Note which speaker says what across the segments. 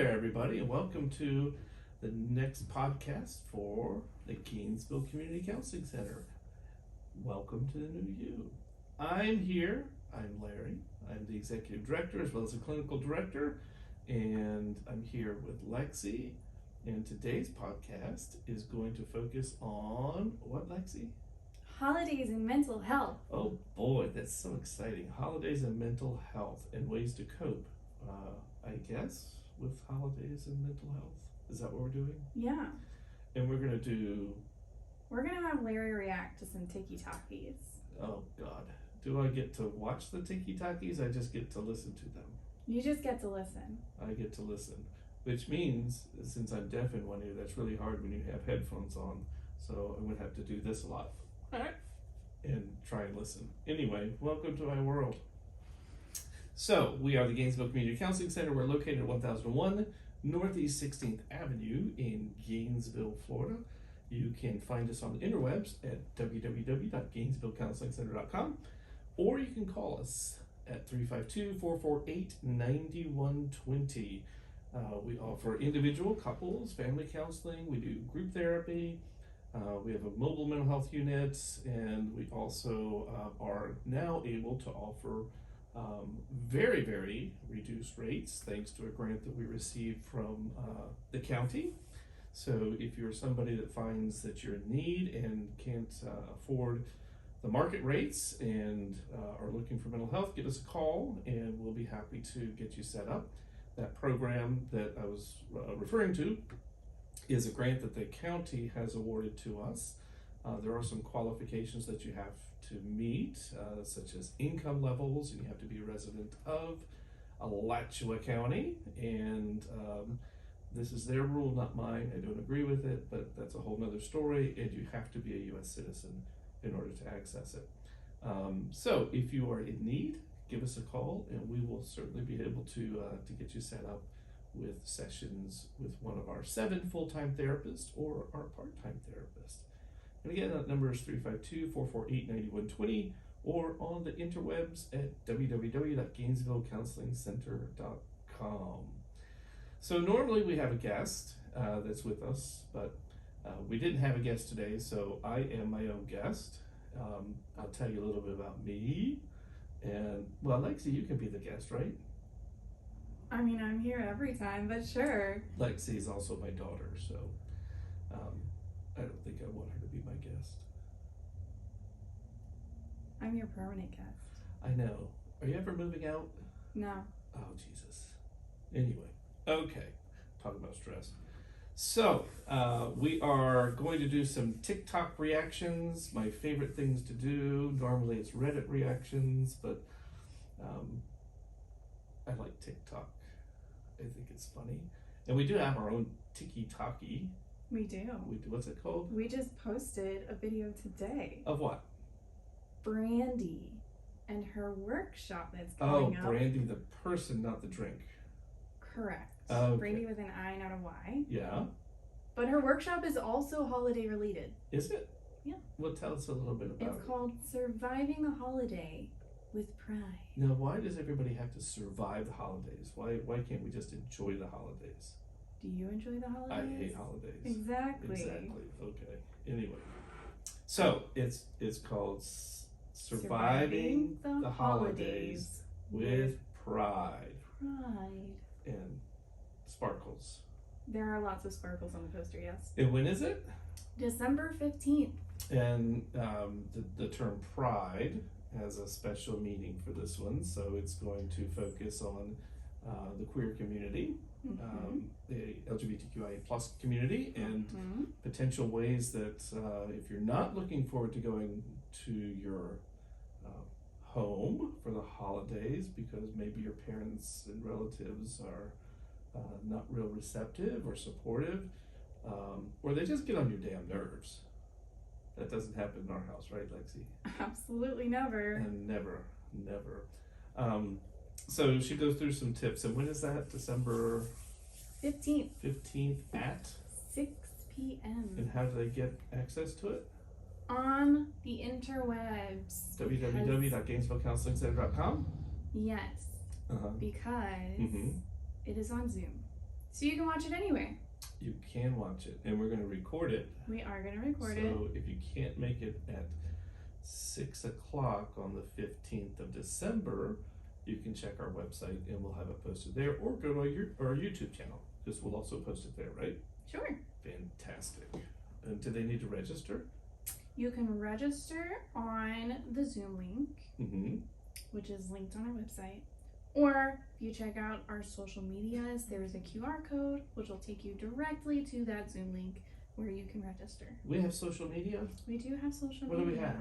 Speaker 1: there, everybody, and welcome to the next podcast for the Gainesville Community Counseling Center. Welcome to the new you. I'm here. I'm Larry. I'm the executive director as well as the clinical director, and I'm here with Lexi. And today's podcast is going to focus on what, Lexi?
Speaker 2: Holidays and mental health.
Speaker 1: Oh boy, that's so exciting. Holidays and mental health and ways to cope, I guess, with holidays and mental health. Is that what we're doing?
Speaker 2: Yeah.
Speaker 1: And we're gonna
Speaker 2: have Larry react to some tiki-takis.
Speaker 1: oh God. Do I get to watch the tiki-takis? I just get to listen to them.
Speaker 2: You just get to listen.
Speaker 1: I get to listen. Which means, since I'm deaf in one ear, that's really hard when you have headphones on. So I'm gonna have to do this a lot. And try and listen. Anyway, welcome to my world. So, we are the Gainesville Community Counseling Center. We're located at 1001 Northeast 16th Avenue in Gainesville, Florida. You can find us on the interwebs at www.gainesvillecounselingcenter.com, or you can call us at 352-448-9120. We offer individual, couples, family counseling. We do group therapy. We have a mobile mental health unit, and we also are now able to offer very, very reduced rates thanks to a grant that we received from the county. So if you're somebody that finds that you're in need and can't afford the market rates and are looking for mental health, give us a call and we'll be happy to get you set up. That program that I was referring to is a grant that the county has awarded to us. There are some qualifications that you have to meet, such as income levels, and you have to be a resident of Alachua County, and this is their rule, not mine. I don't agree with it, but that's a whole nother story, and you have to be a U.S. citizen in order to access it. So if you are in need, give us a call, and we will certainly be able to get you set up with sessions with one of our 7 full-time therapists or our part-time therapist. And again, that number is 352-448-9120 or on the interwebs at www.gainesvillecounselingcenter.com. So normally we have a guest that's with us, but we didn't have a guest today, so I am my own guest. I'll tell you a little bit about me. And, well, Lexi, you can be the guest, right?
Speaker 2: I mean, I'm here every time, but sure.
Speaker 1: Lexi is also my daughter, so I don't think I want her to be my guest.
Speaker 2: I'm your permanent guest.
Speaker 1: I know. Are you ever moving out?
Speaker 2: No.
Speaker 1: Oh, Jesus. Anyway, okay. Talk about stress. So, we are going to do some TikTok reactions, my favorite things to do. Normally it's Reddit reactions, but I like TikTok. I think it's funny. And we do have our own tiki-taki.
Speaker 2: We do.
Speaker 1: What's it called?
Speaker 2: We just posted a video today.
Speaker 1: Of what?
Speaker 2: Brandy and her workshop that's coming up.
Speaker 1: Oh, Brandy the person, not the drink.
Speaker 2: Correct.
Speaker 1: Okay.
Speaker 2: Brandy with an I, not a Y.
Speaker 1: Yeah.
Speaker 2: But her workshop is also holiday related.
Speaker 1: Is it?
Speaker 2: Yeah.
Speaker 1: Well, tell us a little bit about it.
Speaker 2: It's called Surviving the Holiday with Pride.
Speaker 1: Now, why does everybody have to survive the holidays? Why can't we just enjoy the holidays?
Speaker 2: Do you enjoy the holidays?
Speaker 1: I hate holidays.
Speaker 2: Exactly.
Speaker 1: Exactly. Okay. Anyway, so it's called Surviving the Holidays with Pride.
Speaker 2: Pride.
Speaker 1: And sparkles.
Speaker 2: There are lots of sparkles on the poster, yes.
Speaker 1: And when is it?
Speaker 2: December 15th.
Speaker 1: And the term pride has a special meaning for this one, so it's going to focus on the queer community, the LGBTQIA plus community, and potential ways that if you're not looking forward to going to your home for the holidays because maybe your parents and relatives are not real receptive or supportive, or they just get on your damn nerves. That doesn't happen in our house, right, Lexi?
Speaker 2: Absolutely never.
Speaker 1: And never. So she goes through some tips, and when is that? December
Speaker 2: 15th.
Speaker 1: 15th at
Speaker 2: 6 p.m.
Speaker 1: And how do they get access to it?
Speaker 2: On the interwebs.
Speaker 1: www.gainesvillecounselingcenter.com.
Speaker 2: Yes. Because it is on Zoom. So you can watch it anywhere.
Speaker 1: You can watch it, and we're going to record it.
Speaker 2: We are going to record it.
Speaker 1: So if you can't make it at 6 o'clock on the 15th of December, you can check our website and we'll have it posted there, or go to our YouTube channel, because we'll also post it there, right?
Speaker 2: Sure.
Speaker 1: Fantastic. And do they need to register?
Speaker 2: You can register on the Zoom link,
Speaker 1: Mm-hmm.
Speaker 2: which is linked on our website. Or if you check out our social medias, there is a QR code which will take you directly to that Zoom link where you can register.
Speaker 1: We have social media.
Speaker 2: We do have social
Speaker 1: What
Speaker 2: media.
Speaker 1: do we have?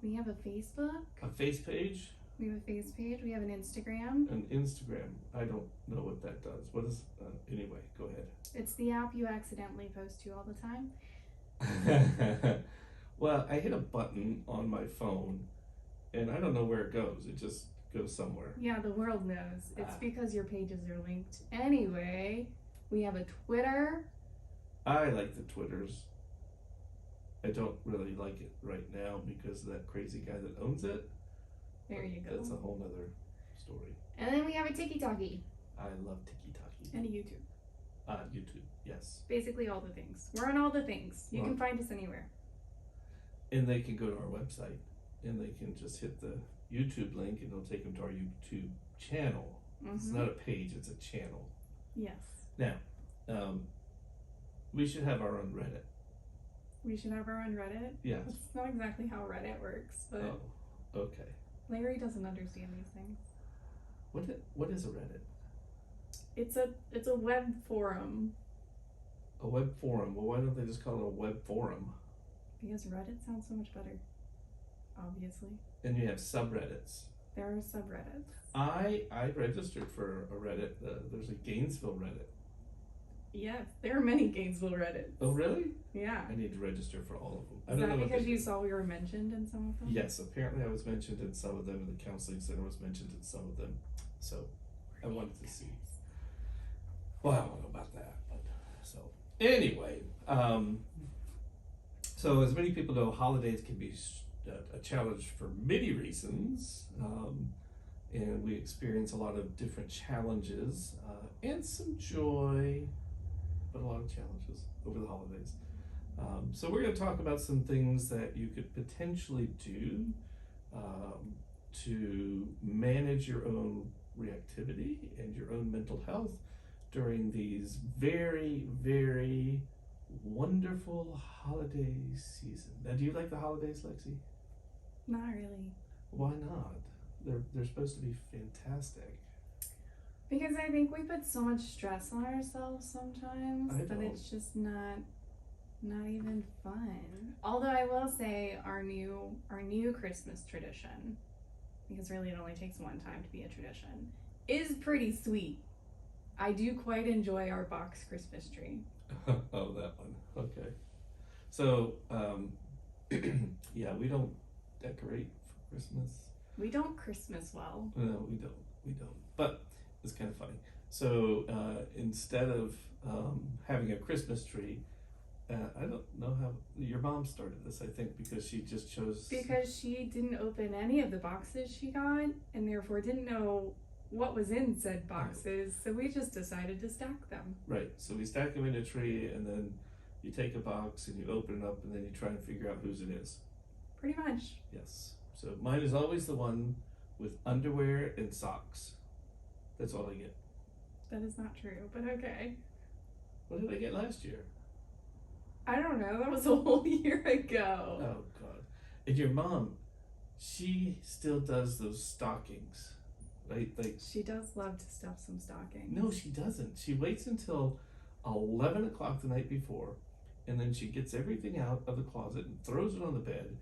Speaker 2: We have a Facebook.
Speaker 1: A face page,
Speaker 2: We have a face page. We have an Instagram.
Speaker 1: an Instagram. I don't know what that does. What is, anyway, go
Speaker 2: It's the app you accidentally post to all the time.
Speaker 1: ahead. Well, I hit a button on my phone and I don't know where it goes. It just goes somewhere.
Speaker 2: Yeah, the world knows. It's
Speaker 1: Ah.
Speaker 2: because your pages are linked. Anyway, we have a Twitter.
Speaker 1: I like the Twitters. I don't really like it right now because of that crazy guy that owns it.
Speaker 2: There you go.
Speaker 1: That's a whole nother story.
Speaker 2: And then we have a TikTok
Speaker 1: I love TikTok.
Speaker 2: and a YouTube.
Speaker 1: YouTube, yes.
Speaker 2: Basically all the things. We're on all the things. You can
Speaker 1: Well-
Speaker 2: find us anywhere.
Speaker 1: And they can go to our website and they can just hit the YouTube link and it'll take them to our YouTube channel. It's
Speaker 2: Mm-hmm.
Speaker 1: not a page, it's a channel.
Speaker 2: Yes.
Speaker 1: We should have our own Reddit.
Speaker 2: We should have our own Reddit.
Speaker 1: Yes.
Speaker 2: That's not exactly how Reddit works, but
Speaker 1: Oh, okay.
Speaker 2: Larry doesn't understand these things.
Speaker 1: What is a Reddit?
Speaker 2: It's a web forum
Speaker 1: A web forum. Well, why don't they just call it a web forum?
Speaker 2: because Reddit sounds so much better. Obviously.
Speaker 1: And you have subreddits.
Speaker 2: There are subreddits.
Speaker 1: I registered for a Reddit. There's a Gainesville Reddit.
Speaker 2: Yes, there are many Gainesville Reddits.
Speaker 1: Oh, really?
Speaker 2: Yeah.
Speaker 1: I need to register for all of them. I
Speaker 2: Is
Speaker 1: don't
Speaker 2: that
Speaker 1: know what
Speaker 2: because
Speaker 1: they
Speaker 2: you
Speaker 1: do.
Speaker 2: saw we were mentioned in some of them?
Speaker 1: Yes, apparently I was mentioned in some of them, and the counseling center was mentioned in some of them. So I wanted to see. Well, I don't know about that, but so anyway, so as many people know, holidays can be a challenge for many reasons, and we experience a lot of different challenges and some joy, but a lot of challenges over the holidays. So we're going to talk about some things that you could potentially do to manage your own reactivity and your own mental health during these very, very wonderful holiday season. Now, do you like the holidays, Lexi?
Speaker 2: Not really.
Speaker 1: Why not? They're supposed to be fantastic.
Speaker 2: Because I think we put so much stress on ourselves sometimes
Speaker 1: I
Speaker 2: that
Speaker 1: don't.
Speaker 2: it's just not even fun. Although I will say our new Christmas tradition, because really it only takes one time to be a tradition, is pretty sweet. I do quite enjoy our box Christmas tree.
Speaker 1: Oh, that one. Okay. So, yeah, we don't decorate for Christmas.
Speaker 2: We don't Christmas well.
Speaker 1: No, we don't. We don't. But it's kind of funny. So instead of having a Christmas tree, I don't know how your mom started this. I think because she just chose.
Speaker 2: Because she didn't open any of the boxes she got, and therefore didn't know what was in said boxes, so we just decided to stack them.
Speaker 1: Right. So we stack them in a tree, and then you take a box and you open it up, and then you try and figure out whose it is.
Speaker 2: Pretty much.
Speaker 1: Yes. So mine is always the one with underwear and socks. That's all I get.
Speaker 2: That is not true, but okay.
Speaker 1: What did I get last year?
Speaker 2: I don't know, that was a whole year ago.
Speaker 1: Oh God! And your mom, she still does those stockings, right? Like
Speaker 2: She does love to stuff some stockings.
Speaker 1: no, she doesn't. She waits until 11 o'clock the night before, and then she gets everything out of the closet and throws it on the bed,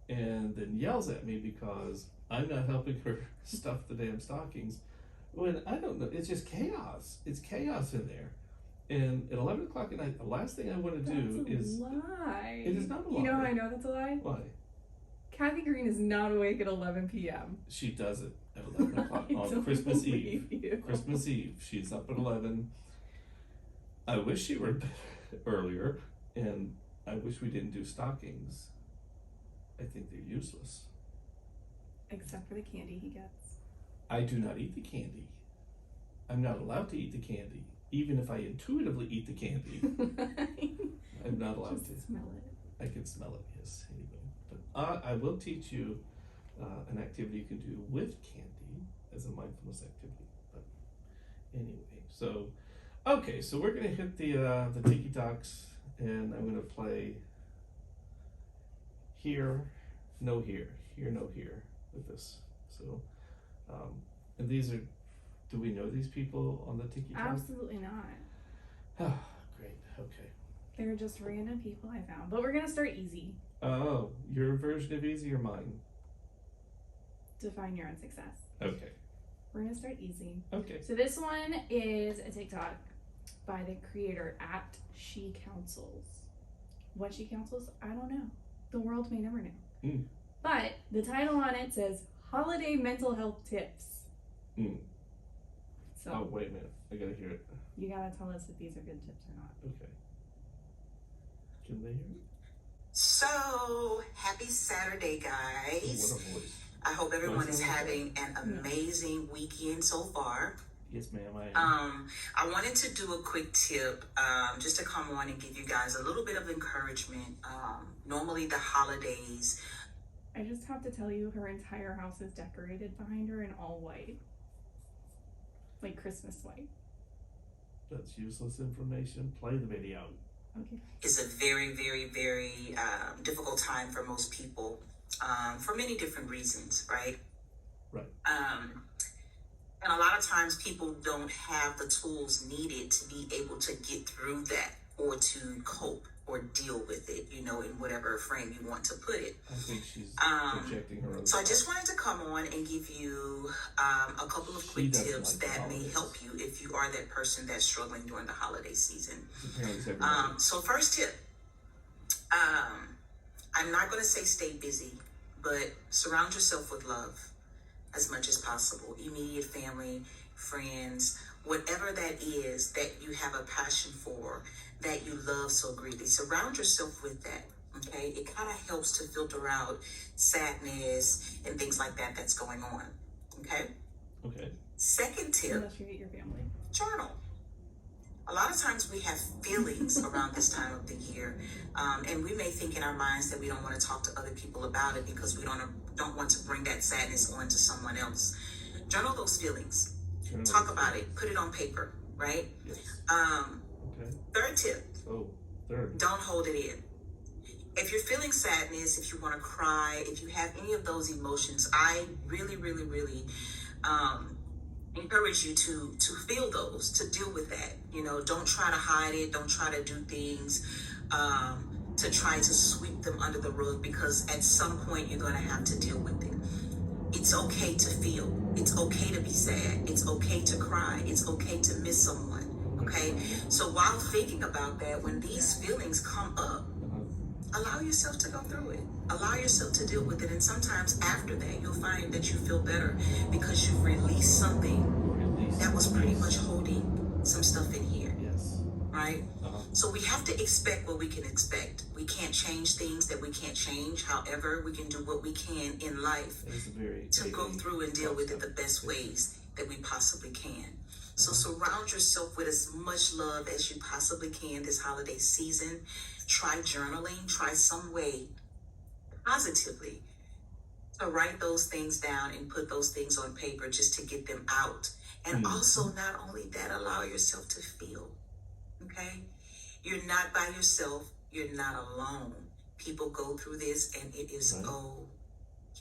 Speaker 1: and then yells at me because I'm not helping her stuff the damn stockings. When I don't know, it's just chaos. It's chaos in there. And at 11 o'clock at night, the last thing I want to do
Speaker 2: That's a
Speaker 1: is
Speaker 2: lie.
Speaker 1: It is not a
Speaker 2: You know how
Speaker 1: lie.
Speaker 2: I know that's a lie?
Speaker 1: why
Speaker 2: Kathy Green is not awake at 11 p.m.
Speaker 1: she does it at 11 o'clock
Speaker 2: I
Speaker 1: on
Speaker 2: don't
Speaker 1: Christmas
Speaker 2: believe
Speaker 1: Eve.
Speaker 2: you.
Speaker 1: Christmas Eve, she's up at 11. I wish she were in bed earlier, and I wish we didn't do stockings. I think they're useless.
Speaker 2: Except for the candy he gets.
Speaker 1: I do not eat the candy. I'm not allowed to eat the candy. even if I intuitively eat the candy, I'm not allowed to.
Speaker 2: Just smell it.
Speaker 1: I can smell it, yes, anyway. But I will teach you an activity you can do with candy as a mindfulness activity. But anyway, so, okay, so we're gonna hit the tiki talks, and I'm gonna play here, no here, here, no here with this. So, and these are, do we know these people on the tiki talk?
Speaker 2: Absolutely not.
Speaker 1: Ah, great, okay.
Speaker 2: They're just random people I found. But we're gonna start easy.
Speaker 1: Oh, your version of easy or mine?
Speaker 2: Define your own success.
Speaker 1: Okay.
Speaker 2: We're gonna start easy.
Speaker 1: Okay.
Speaker 2: So this one is a TikTok by the creator at She Counsels. What she counsels, I don't know. The world may never know. But the title on it says Holiday Mental Health Tips. So
Speaker 1: Oh, wait a minute. I gotta hear it.
Speaker 2: you gotta tell us if these are good tips or not.
Speaker 1: Okay. Can they hear it?
Speaker 3: So, happy Saturday,
Speaker 1: Oh,
Speaker 3: guys.
Speaker 1: what a voice.
Speaker 3: I hope everyone is
Speaker 1: Voice.
Speaker 3: having an amazing weekend so far.
Speaker 1: Yes, ma'am, I am.
Speaker 3: I wanted to do a quick tip just to come on and give you guys a little bit of encouragement. Normally, the holidays,
Speaker 2: I just have to tell you, her entire house is decorated behind her in all white. Like Christmas white.
Speaker 1: That's useless information. Play the video.
Speaker 2: Okay.
Speaker 3: is a very, very, very difficult time for most people for many different reasons, right?
Speaker 1: Right.
Speaker 3: And a lot of times people don't have the tools needed to be able to get through that or to cope or deal with it, you know, in whatever frame you want to put it.
Speaker 1: I think she's projecting her own
Speaker 3: So I
Speaker 1: thoughts.
Speaker 3: just wanted to come on and give you a couple of quick
Speaker 1: doesn't
Speaker 3: tips
Speaker 1: like the
Speaker 3: that may
Speaker 1: holidays.
Speaker 3: help you if you are that person that's struggling during the holiday season.
Speaker 1: Apparently it's everybody.
Speaker 3: So first tip, I'm not going to say stay busy, but surround yourself with love as much as possible. Immediate family, friends, whatever that is that you have a passion for, that you love so greatly. Surround yourself with that. Okay, it kind of helps to filter out sadness and things like that that's going on. Okay.
Speaker 1: Okay.
Speaker 3: Second tip,
Speaker 2: Unless you hate your family.
Speaker 3: journal. A lot of times we have feelings around this time of the year, and we may think in our minds that we don't want to talk to other people about it because we don't want to bring that sadness on to someone else. Journal those feelings.
Speaker 1: Turn it
Speaker 3: Talk
Speaker 1: over.
Speaker 3: about it. Put it on paper, right?
Speaker 1: Yes. Okay.
Speaker 3: Third tip,
Speaker 1: Oh, third.
Speaker 3: don't hold it in. If you're feeling sadness, if you want to cry, if you have any of those emotions, I really, really, really encourage you to feel those, to deal with that. You know, don't try to hide it. Don't try to do things to try to sweep them under the rug, because at some point you're going to have to deal with it. It's okay to feel. It's okay to be sad. It's okay to cry. It's okay to miss someone. Okay? So while thinking about that, when these feelings come up, allow yourself to go through it. Allow yourself to deal with it. And sometimes after that, you'll find that you feel better because you've released something
Speaker 1: Release.
Speaker 3: that was pretty much holding some stuff in here,
Speaker 1: Yes.
Speaker 3: right?
Speaker 1: Uh-huh.
Speaker 3: So we have to expect what we can expect. We can't change things that we can't change. However, we can do what we can in life
Speaker 1: That is a very
Speaker 3: to go
Speaker 1: baby
Speaker 3: through and deal with it the
Speaker 1: concept.
Speaker 3: best ways that we possibly can. So surround yourself with as much love as you possibly can this holiday season. Try journaling, try some way positively to write those things down and put those things on paper just to get them out. And also, not only that, allow yourself to feel, okay? You're not by yourself. You're not alone. People go through this and it is
Speaker 1: Right.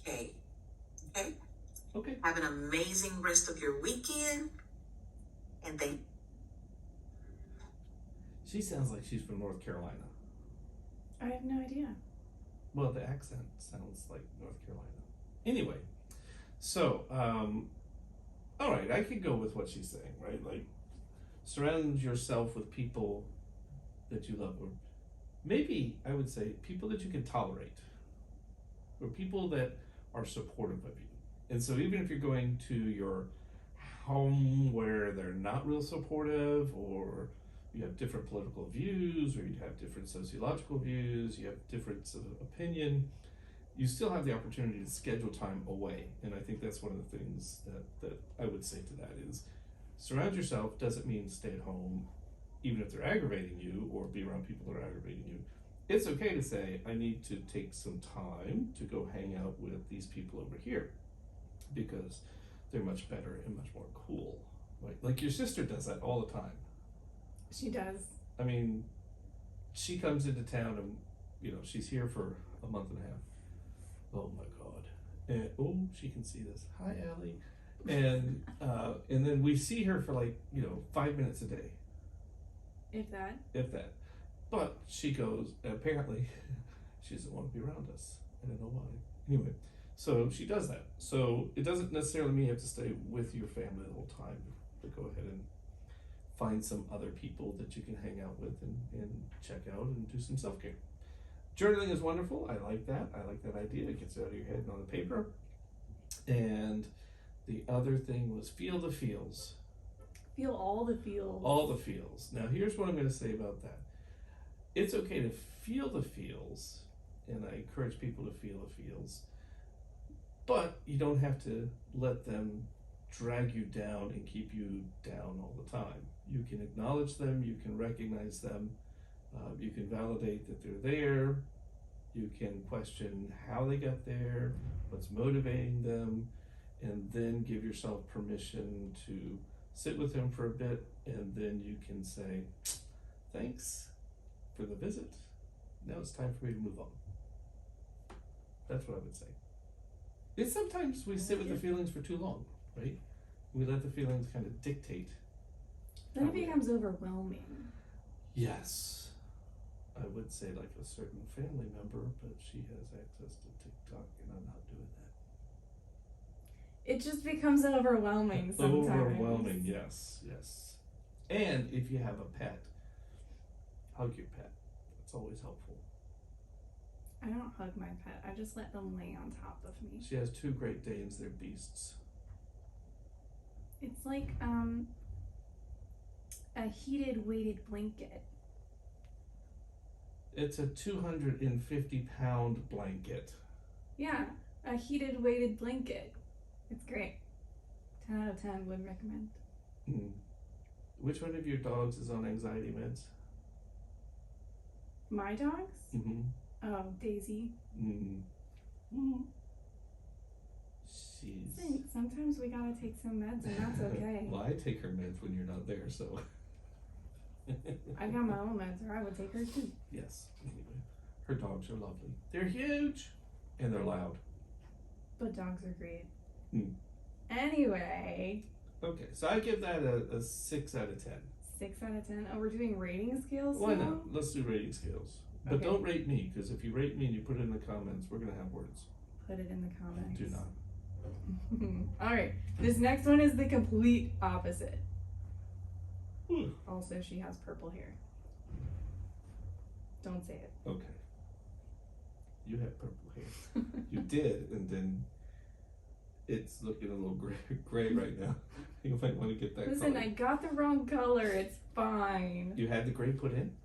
Speaker 3: okay. Okay?
Speaker 1: Okay.
Speaker 3: Have an amazing rest of your weekend. And thank
Speaker 1: She sounds like she's from North Carolina.
Speaker 2: I have no idea.
Speaker 1: Well, the accent sounds like North Carolina. Anyway, so, all right, I could go with what she's saying, right? Like, surround yourself with people that you love, or maybe I would say people that you can tolerate, or people that are supportive of you. And so, even if you're going to your home where they're not real supportive, or you have different political views, or you have different sociological views, you have difference of opinion, you still have the opportunity to schedule time away. And I think that's one of the things that I would say to that is surround yourself doesn't mean stay at home, even if they're aggravating you, or be around people that are aggravating you. It's okay to say, I need to take some time to go hang out with these people over here because they're much better and much more cool. Like your sister does that all the time.
Speaker 2: She does.
Speaker 1: I mean, she comes into town and, she's here for a month and a half. Oh my God. And, she can see this. Hi, Allie. And then we see her for 5 minutes a day.
Speaker 2: If that.
Speaker 1: But she goes, apparently, she doesn't want to be around us. I don't know why. Anyway, so she does that. So it doesn't necessarily mean you have to stay with your family the whole time, but go ahead and find some other people that you can hang out with and check out and do some self-care. Journaling is wonderful. I like that. I like that idea. It gets it out of your head and on the paper. And the other thing was feel the feels.
Speaker 2: Feel all the feels.
Speaker 1: All the feels. Now, here's what I'm going to say about that. It's okay to feel the feels, and I encourage people to feel the feels, but you don't have to let them drag you down and keep you down all the time. You can acknowledge them, you can recognize them, you can validate that they're there, you can question how they got there, what's motivating them, and then give yourself permission to sit with them for a bit, and then you can say, thanks for the visit. Now it's time for me to move on. That's what I would say. It's sometimes we sit with the feelings for too long, right? We let the feelings kind of dictate.
Speaker 2: Then it becomes overwhelming.
Speaker 1: Yes. I would say like a certain family member, but she has access to TikTok and I'm not doing that.
Speaker 2: It just becomes overwhelming sometimes.
Speaker 1: Overwhelming, yes. And if you have a pet, hug your pet. That's always helpful.
Speaker 2: I don't hug my pet. I just let them lay on top of me.
Speaker 1: She has 2 Great Danes. They're beasts.
Speaker 2: It's like a heated weighted blanket.
Speaker 1: It's a 250-pound blanket.
Speaker 2: Yeah, a heated weighted blanket. It's great. 10 out of 10 would recommend.
Speaker 1: Which one of your dogs is on anxiety meds?
Speaker 2: My dogs?
Speaker 1: Mm-hmm.
Speaker 2: Oh, Daisy.
Speaker 1: She's...
Speaker 2: Sometimes we gotta take some meds and that's okay.
Speaker 1: Well, I take her meds when you're not there, so...
Speaker 2: I got my own meds, or I would take hers too.
Speaker 1: Yes. Anyway, her dogs are lovely. They're huge and they're loud.
Speaker 2: But dogs are great.
Speaker 1: Anyway. Okay, so I give that a 6 out of 10.
Speaker 2: 6 out of 10? Oh, we're doing rating scales
Speaker 1: Why
Speaker 2: now?
Speaker 1: not? Let's do rating scales. But
Speaker 2: Okay.
Speaker 1: don't rate me, because if you rate me and you put it in the comments, we're going to have words.
Speaker 2: Put it in the comments.
Speaker 1: Do not.
Speaker 2: Alright, this next one is the complete opposite.
Speaker 1: Whew.
Speaker 2: Also, she has purple hair. Don't say it.
Speaker 1: Okay. You have purple hair. You did, and then it's looking a little gray right now. You might want to get that
Speaker 2: Listen,
Speaker 1: color.
Speaker 2: I got the wrong color. It's fine.
Speaker 1: You had the gray put in?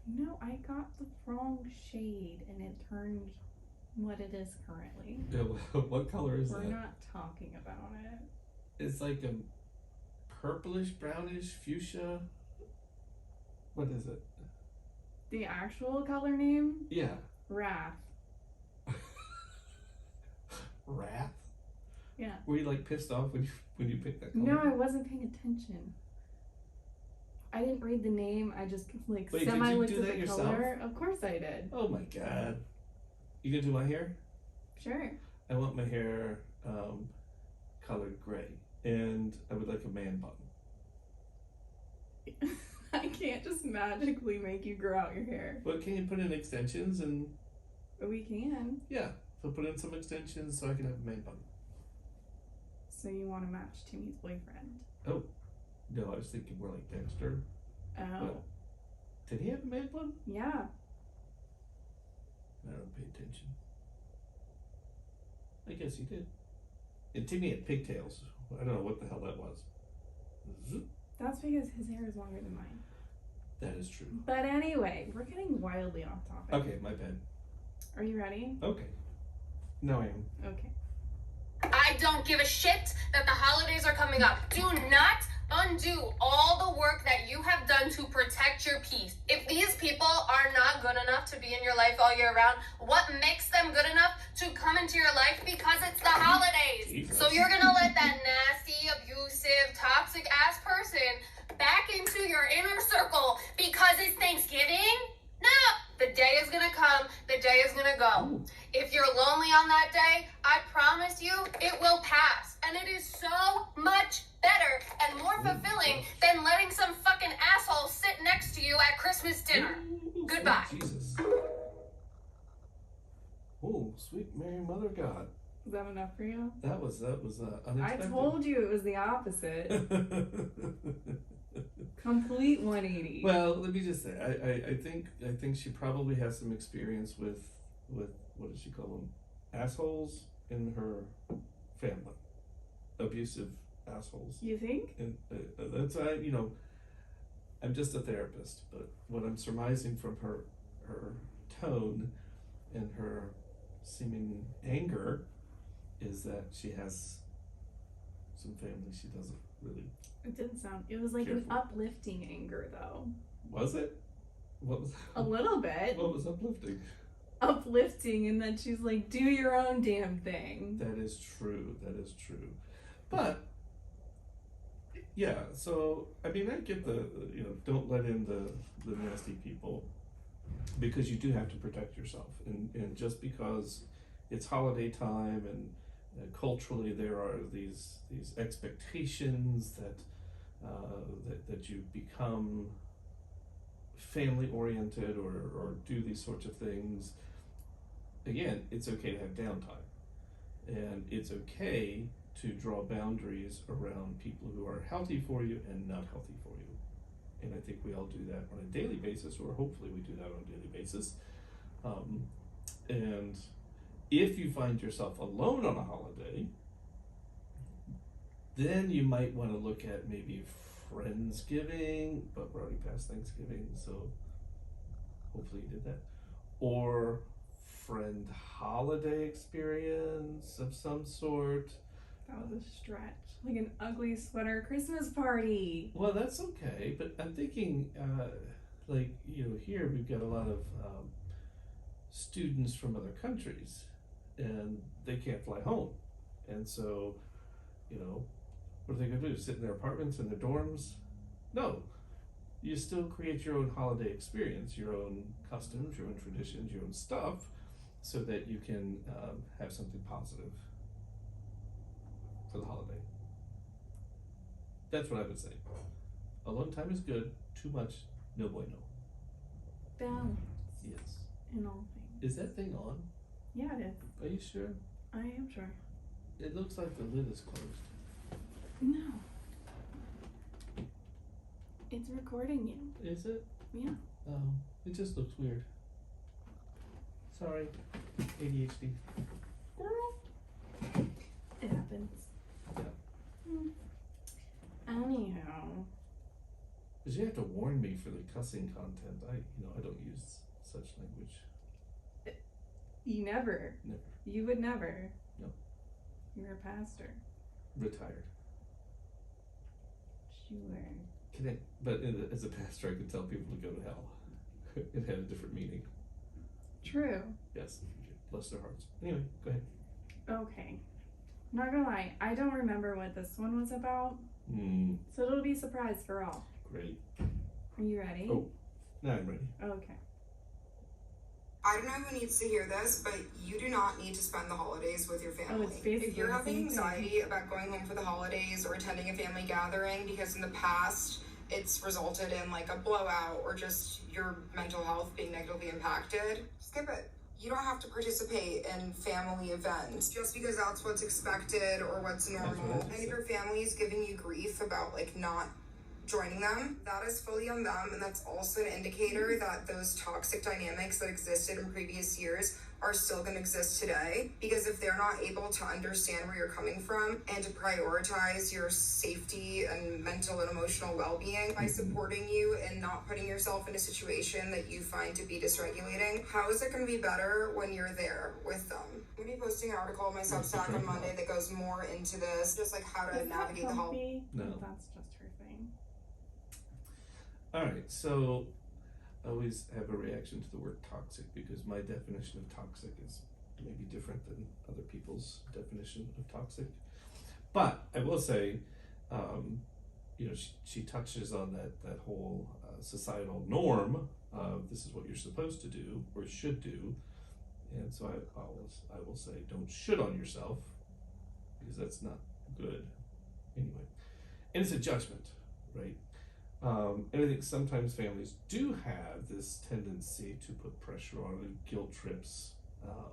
Speaker 2: No, I got the wrong shade, and it turned what it is currently.
Speaker 1: Yeah, what color is
Speaker 2: We're
Speaker 1: that?
Speaker 2: not talking about it.
Speaker 1: It's like a purplish, brownish, fuchsia. What is it?
Speaker 2: The actual color name?
Speaker 1: Yeah.
Speaker 2: Wrath.
Speaker 1: Wrath?
Speaker 2: Yeah.
Speaker 1: Were you like pissed off when you picked that color?
Speaker 2: No, I wasn't paying attention. I didn't read the name. I just like
Speaker 1: Wait, did
Speaker 2: semi
Speaker 1: you
Speaker 2: looked
Speaker 1: do
Speaker 2: at
Speaker 1: that
Speaker 2: the
Speaker 1: yourself?
Speaker 2: color. Of course I did.
Speaker 1: Oh my god. You gonna do my hair?
Speaker 2: Sure.
Speaker 1: I want my hair colored gray, and I would like a man bun.
Speaker 2: I can't just magically make you grow out your hair.
Speaker 1: But can you put in extensions and
Speaker 2: But we can.
Speaker 1: yeah, so put in some extensions so I can have a man bun.
Speaker 2: So you want to match Timmy's boyfriend?
Speaker 1: Oh, no, I was thinking more like Dexter.
Speaker 2: Oh.
Speaker 1: What? Did he have a man bun?
Speaker 2: Yeah.
Speaker 1: I don't pay attention. I guess he did. And Timmy had pigtails. I don't know what the hell that was. Zoop.
Speaker 2: That's because his hair is longer than mine.
Speaker 1: That is true.
Speaker 2: But anyway, we're getting wildly off topic.
Speaker 1: Okay, my bad.
Speaker 2: Are you ready?
Speaker 1: Okay. Now I am.
Speaker 2: Okay.
Speaker 4: I don't give a shit that the holidays are coming up. Do not undo all the work that you have done to protect your peace. If these people are not good enough to be in your life all year round, what makes them good enough to come into your life? Because it's the holidays.
Speaker 1: Jesus.
Speaker 4: So you're gonna let that nasty, abusive, toxic ass person back into your inner circle because it's Thanksgiving? No, the day is gonna come, the day is gonna go.
Speaker 1: Ooh.
Speaker 4: If you're lonely on that day, I promise you it will pass. And it is so much better and more fulfilling than letting some fucking asshole sit next to you at Christmas dinner.
Speaker 1: Ooh,
Speaker 4: Goodbye.
Speaker 1: sweet Jesus. Oh, sweet Mary, Mother of God.
Speaker 2: Is that enough for you?
Speaker 1: That was
Speaker 2: I
Speaker 1: unexpected.
Speaker 2: told you it was the opposite. Complete 180.
Speaker 1: Well, let me just say, I think she probably has some experience with what does she call them? Assholes in her family, abusive assholes.
Speaker 2: You think?
Speaker 1: And that's I'm just a therapist, but what I'm surmising from her tone and her seeming anger is that she has some family she doesn't really.
Speaker 2: It didn't sound. It was like
Speaker 1: Careful.
Speaker 2: an uplifting anger, though.
Speaker 1: Was it? What was
Speaker 2: A little bit.
Speaker 1: What was uplifting?
Speaker 2: Uplifting, and then she's like, "Do your own damn thing."
Speaker 1: That is true. That is true. But yeah, so I mean, I get the don't let in the nasty people, because you do have to protect yourself, and just because it's holiday time and culturally there are these expectations that you become family oriented or do these sorts of things. Again, it's okay to have downtime, and it's okay to draw boundaries around people who are healthy for you and not healthy for you. And I think we all do that on a daily basis, or hopefully we do that on a daily basis. And if you find yourself alone on a holiday, then you might want to look at maybe Friendsgiving, but we're already past Thanksgiving, so hopefully you did that. Or friend holiday experience of some sort.
Speaker 2: That was a stretch. Like an ugly sweater Christmas party.
Speaker 1: Well, that's okay, but I'm thinking, here we've got a lot of students from other countries, and they can't fly home. And so, what are they going to do? Sit in their apartments, in their dorms? No. You still create your own holiday experience, your own customs, your own traditions, your own stuff, so that you can have something positive for the holiday. That's what I would say. Alone time is good. Too much, no bueno.
Speaker 2: Balance
Speaker 1: Yes.
Speaker 2: in all things.
Speaker 1: Is that thing on?
Speaker 2: Yeah, it is.
Speaker 1: Are you sure?
Speaker 2: I am sure.
Speaker 1: It looks like the lid is closed.
Speaker 2: No. It's recording you.
Speaker 1: Is it?
Speaker 2: Yeah.
Speaker 1: Oh, it just looks weird. Sorry. ADHD.
Speaker 2: It happens.
Speaker 1: Yeah.
Speaker 2: Anyhow.
Speaker 1: Because you have to warn me for the cussing content. I don't use such language.
Speaker 2: You never.
Speaker 1: Never.
Speaker 2: You would never.
Speaker 1: No.
Speaker 2: You're a pastor.
Speaker 1: Retired.
Speaker 2: Sure.
Speaker 1: But as a pastor, I could tell people to go to hell. It had a different meaning.
Speaker 2: True.
Speaker 1: Yes. Bless their hearts. Anyway, go ahead.
Speaker 2: Okay. Not gonna lie, I don't remember what this one was about, so it'll be a surprise for all.
Speaker 1: Great.
Speaker 2: Are you ready?
Speaker 1: Oh, now I'm ready.
Speaker 2: Okay.
Speaker 5: I don't know who needs to hear this, but you do not need to spend the holidays with your family.
Speaker 2: it's basically
Speaker 5: If you're
Speaker 2: the
Speaker 5: having
Speaker 2: same thing.
Speaker 5: anxiety about going home for the holidays or attending a family gathering because in the past it's resulted in like a blowout or just your mental health being negatively impacted, skip it. You don't have to participate in family events just because that's what's expected or what's normal.
Speaker 1: That's what I just
Speaker 5: And if your family is giving you grief about like not joining them. That is fully on them, and that's also an indicator that those toxic dynamics that existed in previous years are still going to exist today, because if they're not able to understand where you're coming from and to prioritize your safety and mental and emotional well-being by supporting you and not putting yourself in a situation that you find to be dysregulating, how is it going to be better when you're there with them? I'm going to be posting an article on my Substack on Monday that goes more into this, just like how to navigate the help.
Speaker 1: No.
Speaker 2: That's just her thing.
Speaker 1: All right, so I always have a reaction to the word toxic because my definition of toxic is maybe different than other people's definition of toxic. But I will say, she touches on that whole societal norm of this is what you're supposed to do or should do. And so I will say, don't shit on yourself, because that's not good anyway. And it's a judgment, right? And I think sometimes families do have this tendency to put pressure on and guilt trips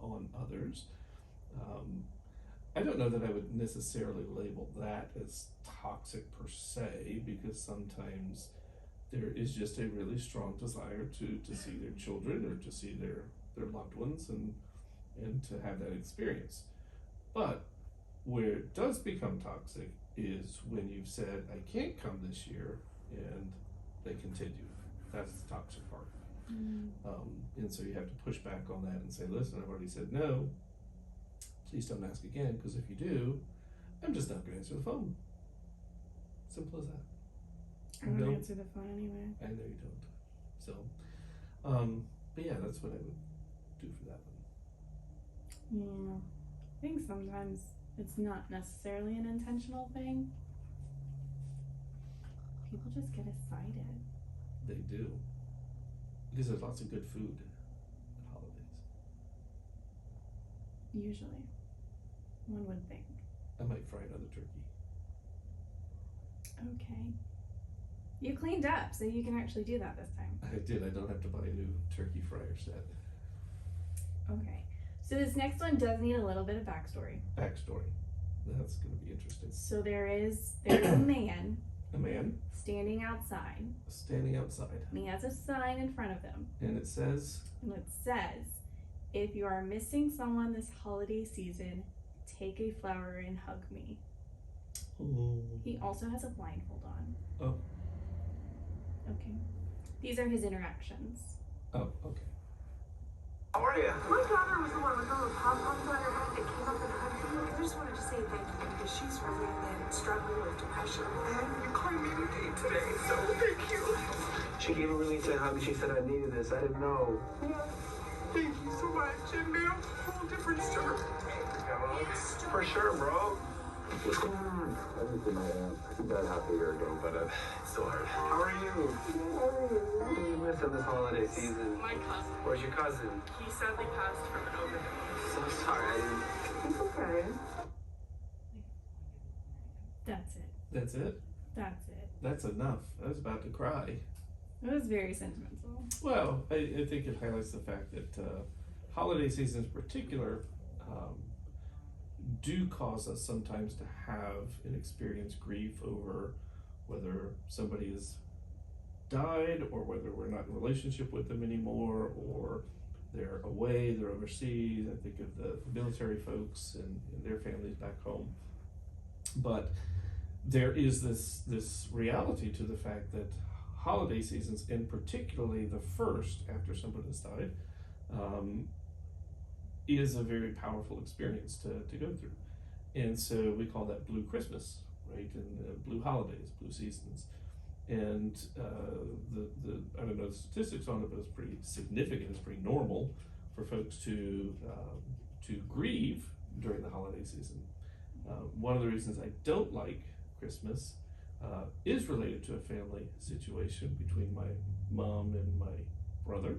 Speaker 1: on others. I don't know that I would necessarily label that as toxic per se, because sometimes there is just a really strong desire to see their children or to see their loved ones and to have that experience. But where it does become toxic is when you've said, I can't come this year, and they continue. That's the toxic part. And so you have to push back on that and say, listen, I've already said no. Please don't ask again, because if you do, I'm just not going to answer the phone. Simple as that.
Speaker 2: I don't
Speaker 1: Nope.
Speaker 2: answer the phone anyway.
Speaker 1: I know you don't. So, but yeah, that's what I would do for that one.
Speaker 2: Yeah. I think sometimes it's not necessarily an intentional thing. People just get excited.
Speaker 1: They do. Because there's lots of good food at holidays.
Speaker 2: Usually. One would think.
Speaker 1: I might fry another turkey.
Speaker 2: Okay. You cleaned up, so you can actually do that this time.
Speaker 1: I did. I don't have to buy a new turkey fryer set.
Speaker 2: Okay. So this next one does need a little bit of backstory.
Speaker 1: Backstory. That's going to be interesting.
Speaker 2: So there's a man
Speaker 1: A man
Speaker 2: standing outside,
Speaker 1: standing outside,
Speaker 2: and he has a sign in front of him,
Speaker 1: and it says,
Speaker 2: if you are missing someone this holiday season, take a flower and hug me.
Speaker 1: oh,
Speaker 2: He also has a blindfold on.
Speaker 1: Oh.
Speaker 2: Okay. These are his interactions.
Speaker 1: oh, okay.
Speaker 6: How are you?
Speaker 7: My daughter was the one with all the pom-poms on her head that came up and hugged me. I just wanted to say thank you because she's really been struggling with depression.
Speaker 6: And you called me today, so thank you. She gave a really tight hug. She said I needed this. I didn't know. Yeah. Thank you so much. And now, whole different story. For sure, bro. What's going on?
Speaker 8: Everything I got half a year ago, but
Speaker 6: It's so hard. How are you? What do you miss on this holiday season?
Speaker 7: My cousin,
Speaker 6: Where's your cousin?
Speaker 7: he sadly passed from an overdose.
Speaker 6: So sorry. I didn't.
Speaker 7: It's okay.
Speaker 2: That's it.
Speaker 1: That's it.
Speaker 2: That's it.
Speaker 1: That's enough. I was about to cry.
Speaker 2: It was very sentimental.
Speaker 1: Well, I think it highlights the fact that holiday seasons in particular do cause us sometimes to have and experience grief over whether somebody has died or whether we're not in a relationship with them anymore or they're away, they're overseas. I think of the military folks and their families back home. But there is this reality to the fact that holiday seasons, and particularly the first after somebody has died, is a very powerful experience to go through. And so we call that Blue Christmas, right? And blue holidays, blue seasons. And the I don't know the statistics on it, but it's pretty significant. It's pretty normal for folks to grieve during the holiday season. One of the reasons I don't like Christmas is related to a family situation between my mom and my brother,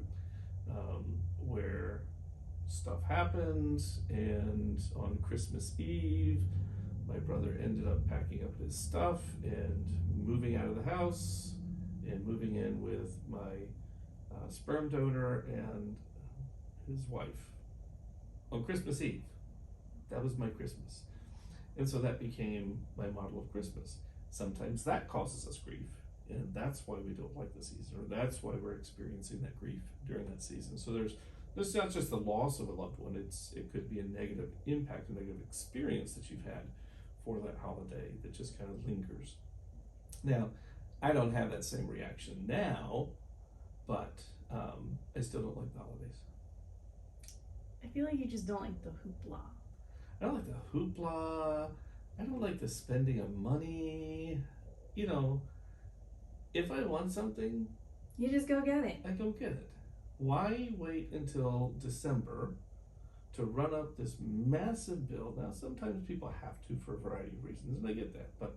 Speaker 1: where stuff happened, and on Christmas Eve, my brother ended up packing up his stuff and moving out of the house and moving in with my sperm donor and his wife on Christmas Eve. That was my Christmas. And so that became my model of Christmas. Sometimes that causes us grief, And that's why we don't like the season, or that's why we're experiencing that grief during that season. So there's not just the loss of a loved one, it could be a negative impact, a negative experience that you've had for that holiday that just kind of lingers. Now, I don't have that same reaction now, but I still don't like the holidays.
Speaker 2: I feel like you just don't like the hoopla.
Speaker 1: I don't like the hoopla. I don't like the spending of money. You know, if I want something,
Speaker 2: You just go get it.
Speaker 1: I go get it. Why wait until December to run up this massive bill? Now, sometimes people have to for a variety of reasons, and I get that, but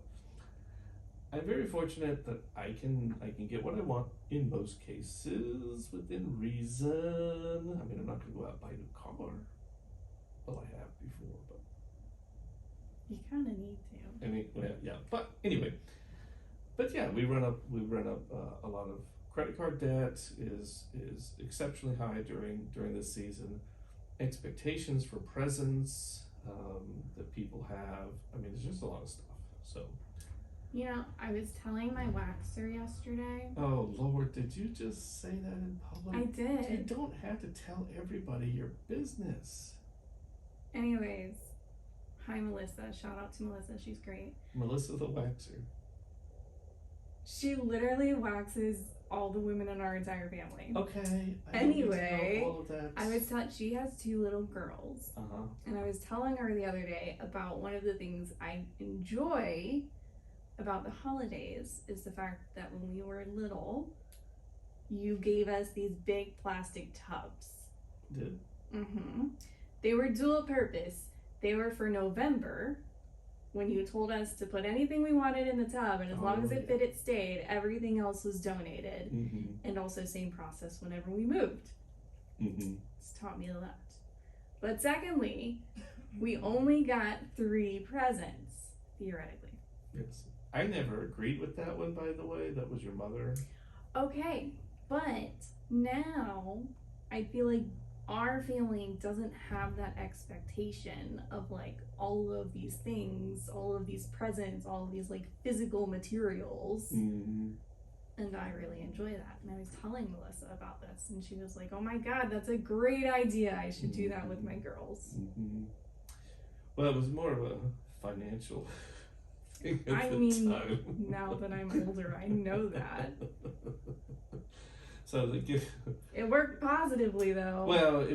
Speaker 1: I'm very fortunate that I can get what I want in most cases within reason. I mean, I'm not going to go out and buy a new car. Well, I have before, but
Speaker 2: You kind of need to.
Speaker 1: I mean, well, yeah. But anyway, yeah, we run up a lot of credit card debt is exceptionally high during this season. Expectations for presents that people have. I mean, there's just a lot of stuff. So.
Speaker 2: You know, I was telling my waxer yesterday.
Speaker 1: Oh Lord, did you just say that in public?
Speaker 2: I did.
Speaker 1: You don't have to tell everybody your business.
Speaker 2: Anyways, hi Melissa. Shout out to Melissa. She's great.
Speaker 1: Melissa the waxer.
Speaker 2: She literally waxes all the women in our entire family.
Speaker 1: Okay.
Speaker 2: Anyway,
Speaker 1: I don't need to know all of that.
Speaker 2: I was telling, she has 2 little girls.
Speaker 1: Uh-huh.
Speaker 2: And I was telling her the other day about one of the things I enjoy about the holidays is the fact that when we were little, you gave us these big plastic tubs.
Speaker 1: Did.
Speaker 2: Mm-hmm. They were dual purpose. They were for November, when you told us to put anything we wanted in the tub, and as long as it fit, it stayed. Everything else was donated.
Speaker 1: Mm-hmm.
Speaker 2: And also same process whenever we moved.
Speaker 1: Mm-hmm.
Speaker 2: It's taught me a lot. But secondly, we only got 3 presents, theoretically.
Speaker 1: Yes. I never agreed with that one, by the way. That was your mother.
Speaker 2: Okay, but now I feel like our family doesn't have that expectation of like all of these things, all of these presents, all of these like physical materials.
Speaker 1: Mm-hmm.
Speaker 2: And I really enjoy that. And I was telling Melissa about this, and she was like, "Oh my God, that's a great idea. I should do that with my girls."
Speaker 1: Mm-hmm. Well, it was more of a financial thing at
Speaker 2: I
Speaker 1: the
Speaker 2: mean,
Speaker 1: time.
Speaker 2: now that I'm older, I know that.
Speaker 1: So the gift.
Speaker 2: It worked positively though.
Speaker 1: Well,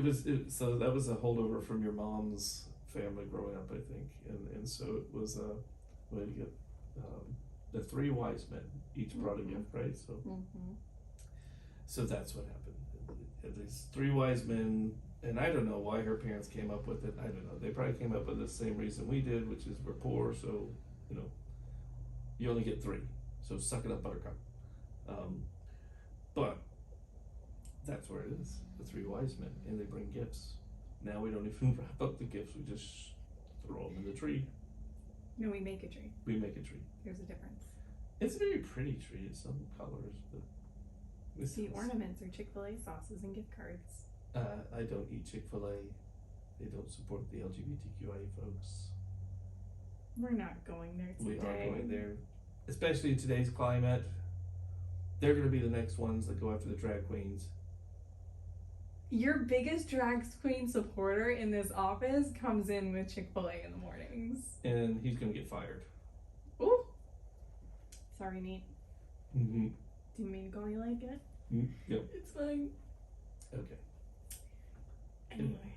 Speaker 1: so that was a holdover from your mom's family growing up, I think, and so it was a way to get the 3 wise men each brought a gift, right? So so that's what happened. These 3 wise men, and I don't know why her parents came up with it. I don't know. They probably came up with the same reason we did, which is we're poor, so you only get 3. So suck it up, Buttercup. But that's where it is. The 3 wise men, and they bring gifts. Now we don't even wrap up the gifts. We just throw them in the tree.
Speaker 2: No, we make a tree.
Speaker 1: We make a tree.
Speaker 2: There's a difference.
Speaker 1: It's a very pretty tree. It's some colors, but
Speaker 2: The ornaments are Chick-fil-A sauces and gift cards.
Speaker 1: I don't eat Chick-fil-A. They don't support the LGBTQIA folks.
Speaker 2: We're not going there today.
Speaker 1: We are going there, especially in today's climate. They're going to be the next ones that go after the drag queens.
Speaker 2: Your biggest drag queen supporter in this office comes in with Chick-fil-A in the mornings.
Speaker 1: And he's going to get fired.
Speaker 2: Ooh. Sorry, Nate.
Speaker 1: Mm-hmm.
Speaker 2: Didn't mean to call you like it.
Speaker 1: Yep.
Speaker 2: It's fine.
Speaker 1: Okay.
Speaker 2: Anyway.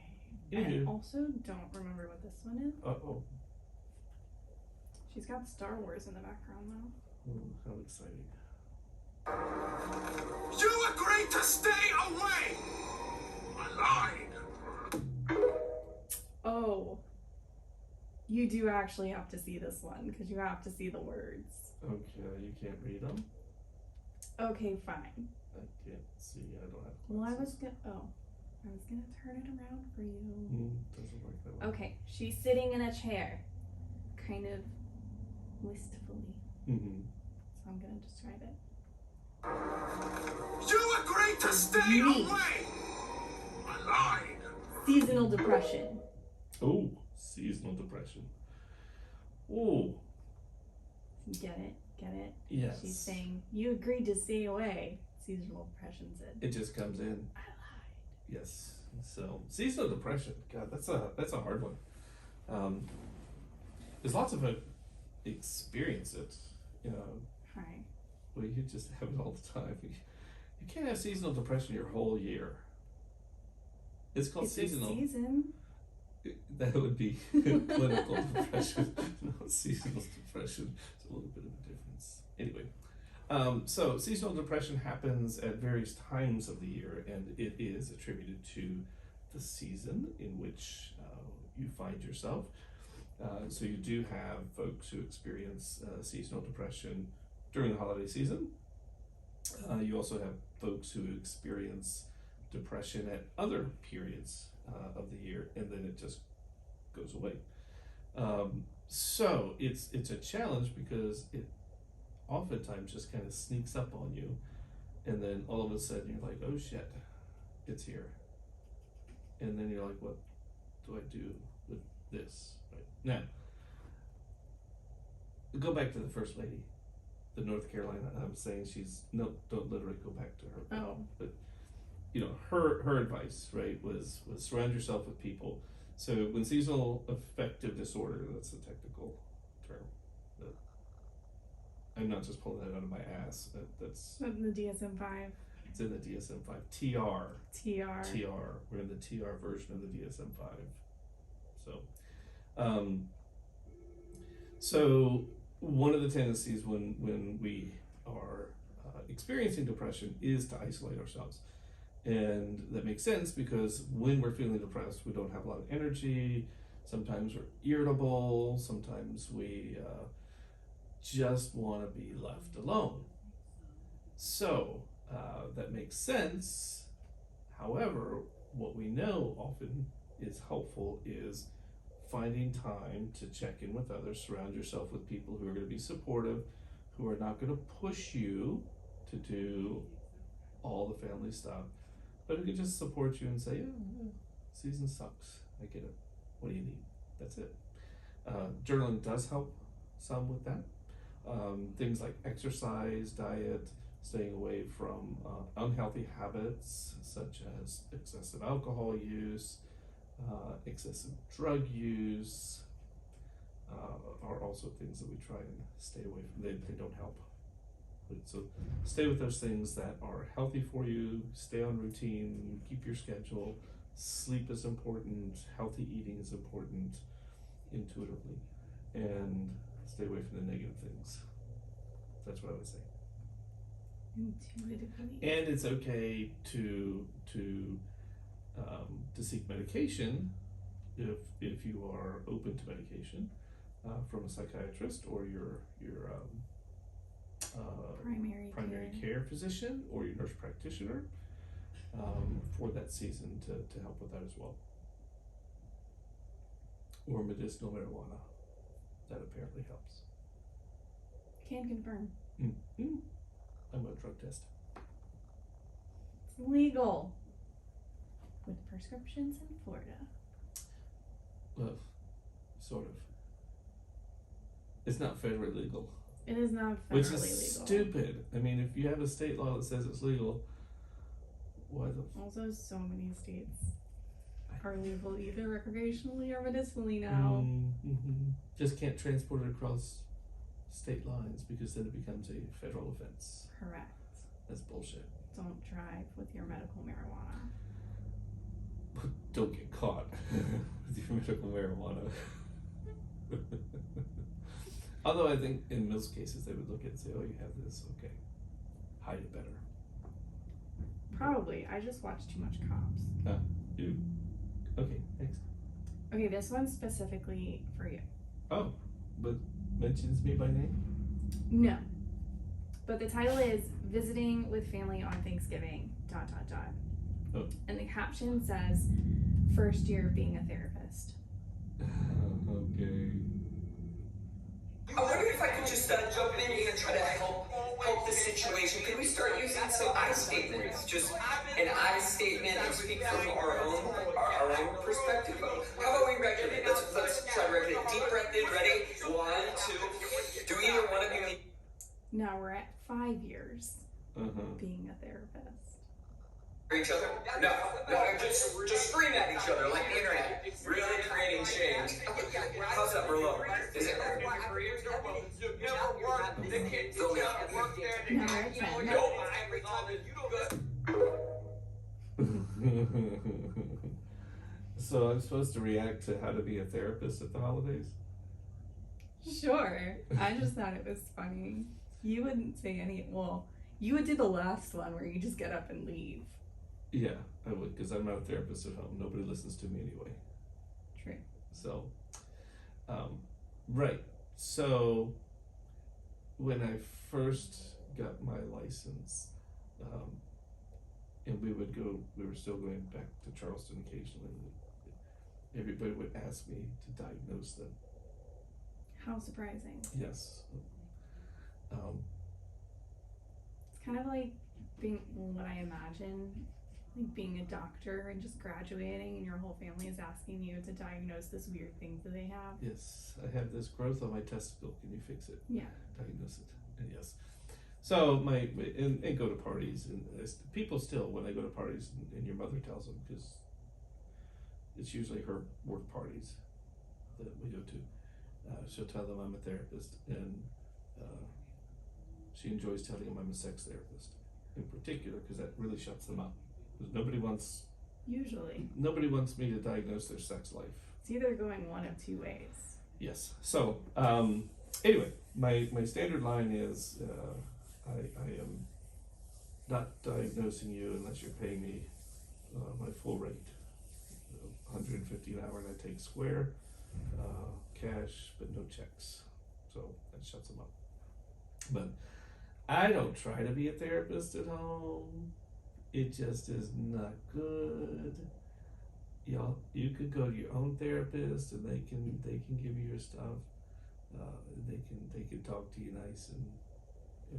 Speaker 1: Anywho.
Speaker 2: I also don't remember what this one is.
Speaker 1: Uh-oh.
Speaker 2: She's got Star Wars in the background though.
Speaker 1: Oh, how exciting.
Speaker 6: You agreed to stay away! I lied!
Speaker 2: Oh. You do actually have to see this one because you have to see the words.
Speaker 1: Okay, you can't read them?
Speaker 2: Okay, fine.
Speaker 1: I can't see. I don't have
Speaker 2: Well, I
Speaker 1: glasses.
Speaker 2: was gonna turn it around for you.
Speaker 1: Doesn't work that way.
Speaker 2: Okay, she's sitting in a chair, kind of wistfully.
Speaker 1: Mm-hmm.
Speaker 2: So I'm gonna describe it.
Speaker 6: You agreed to stay
Speaker 2: Me.
Speaker 6: away! I lied!
Speaker 2: Seasonal depression.
Speaker 1: Oh, seasonal depression. Oh,
Speaker 2: You get it? Get it?
Speaker 1: Yes.
Speaker 2: She's saying, you agreed to stay away. Seasonal depression said,
Speaker 1: It just comes in.
Speaker 2: I lied.
Speaker 1: Yes. So seasonal depression, God, that's a hard one. There's lots of it experience it, you know,
Speaker 2: Right.
Speaker 1: where you just have it all the time. You can't have seasonal depression your whole year. It's called
Speaker 2: It's
Speaker 1: seasonal.
Speaker 2: a season.
Speaker 1: That would be clinical depression, not seasonal depression. It's a little bit of a difference. Anyway, so seasonal depression happens at various times of the year, and it is attributed to the season in which you find yourself. So you do have folks who experience seasonal depression during the holiday season. You also have folks who experience depression at other periods of the year, and then it just goes away. So it's a challenge because it oftentimes just kind of sneaks up on you, and then all of a sudden you're like, oh shit, it's here. And then you're like, what do I do with this? Right now, go back to the First Lady, the North Carolina. I'm saying don't literally go back to her.
Speaker 2: Oh.
Speaker 1: But you know, her advice, right, was surround yourself with people. So when seasonal affective disorder, that's the technical term. I'm not just pulling that out of my ass. That's
Speaker 2: In the DSM-5.
Speaker 1: it's in the DSM-5. TR.
Speaker 2: TR.
Speaker 1: We're in the TR version of the DSM-5. So one of the tendencies when we are experiencing depression is to isolate ourselves. And that makes sense because when we're feeling depressed, we don't have a lot of energy. Sometimes we're irritable. Sometimes we just want to be left alone. So that makes sense. However, what we know often is helpful is finding time to check in with others, surround yourself with people who are going to be supportive, who are not going to push you to do all the family stuff, but who can just support you and say, yeah, season sucks, I get it, what do you need? That's it. Journaling does help some with that. Things like exercise, diet, staying away from unhealthy habits such as excessive alcohol use, excessive drug use, are also things that we try and stay away from. They don't help. So stay with those things that are healthy for you, stay on routine, keep your schedule. Sleep is important, healthy eating is important intuitively, and stay away from the negative things. That's what I would say.
Speaker 2: Intuitively.
Speaker 1: And it's okay to seek medication if you are open to medication from a psychiatrist or your primary care physician or your nurse practitioner for that season to help with that as well. Or medicinal marijuana, that apparently helps.
Speaker 2: Can confirm.
Speaker 1: Mm-hmm. I'm gonna drug test.
Speaker 2: It's legal. With prescriptions in Florida.
Speaker 1: Well, sort of. It's not federally legal.
Speaker 2: It is not federally
Speaker 1: Which is
Speaker 2: legal.
Speaker 1: stupid. I mean, if you have a state law that says it's legal, why the
Speaker 2: Also, so many states are legal either recreationally or medicinally now.
Speaker 1: Mm-hmm. Just can't transport it across state lines because then it becomes a federal offense.
Speaker 2: Correct.
Speaker 1: That's bullshit.
Speaker 2: Don't drive with your medical marijuana.
Speaker 1: Don't get caught with your medical marijuana. Although I think in most cases they would look at it and say, oh, you have this, okay. Hide it better.
Speaker 2: Probably. I just watch too much Cops.
Speaker 1: You? Okay, thanks.
Speaker 2: Okay, this one's specifically for you.
Speaker 1: Oh, but mentions me by name?
Speaker 2: No. But the title is Visiting with Family on Thanksgiving, ...
Speaker 1: Oh.
Speaker 2: And the caption says, First year being a therapist.
Speaker 1: Okay.
Speaker 9: I wonder if I could just jump in here and try to help the situation. Can we start using some I statements? Just an I statement and speak from our own perspective. How about we regulate? Let's try to regulate. Deep breath in. Ready? 1, 2. Do either one of you need?
Speaker 2: being a therapist.
Speaker 9: Each other? No, just scream at each other like the internet. Really creating change. How's that, Merlot? Is it? Fill me up.
Speaker 2: Never a 10.
Speaker 1: So I'm supposed to react to how to be a therapist at the holidays?
Speaker 2: Sure. I just thought it was funny. You wouldn't say you would do the last one where you just get up and leave.
Speaker 1: Yeah, I would, because I'm not a therapist at home. Nobody listens to me anyway.
Speaker 2: True.
Speaker 1: So, right. So, when I first got my license, and we were still going back to Charleston occasionally, everybody would ask me to diagnose them.
Speaker 2: How surprising.
Speaker 1: Yes.
Speaker 2: It's kind of like being what I imagine, like being a doctor and just graduating and your whole family is asking you to diagnose this weird thing that they have.
Speaker 1: Yes, I have this growth on my testicle. Can you fix it?
Speaker 2: Yeah.
Speaker 1: Diagnose it. And yes. So and go to parties, and people still, when they go to parties and your mother tells them, because it's usually her work parties that we go to, she'll tell them I'm a therapist, and she enjoys telling them I'm a sex therapist in particular, because that really shuts them up. Because nobody wants me to diagnose their sex life.
Speaker 2: It's either going one of two ways.
Speaker 1: Yes. So anyway, my standard line is I am not diagnosing you unless you're paying me my full rate, $150 an hour, and I take square cash, but no checks. So that shuts them up. But I don't try to be a therapist at home. It just is not good. You could go to your own therapist, and they can give you your stuff. They can talk to you nice and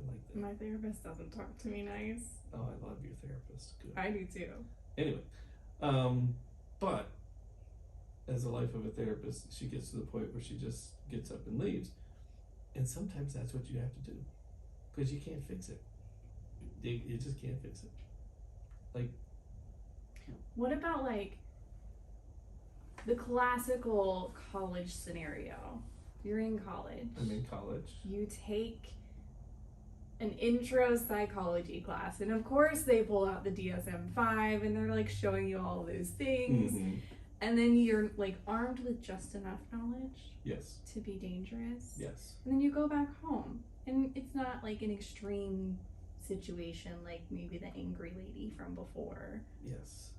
Speaker 1: like that.
Speaker 2: My therapist doesn't talk to me nice.
Speaker 1: Oh, I love your therapist. Good.
Speaker 2: I do too.
Speaker 1: Anyway, but as a life of a therapist, she gets to the point where she just gets up and leaves, and sometimes that's what you have to do, because you can't fix it. You just can't fix it. Like,
Speaker 2: what about like the classical college scenario? You're in college.
Speaker 1: I'm in college.
Speaker 2: You take an intro psychology class, and of course they pull out the DSM-5 and they're like showing you all those things.
Speaker 1: Mm-hmm.
Speaker 2: And then you're like armed with just enough knowledge
Speaker 1: Yes.
Speaker 2: to be dangerous.
Speaker 1: Yes.
Speaker 2: And then you go back home, and it's not like an extreme situation like maybe the angry lady from before.
Speaker 1: Yes.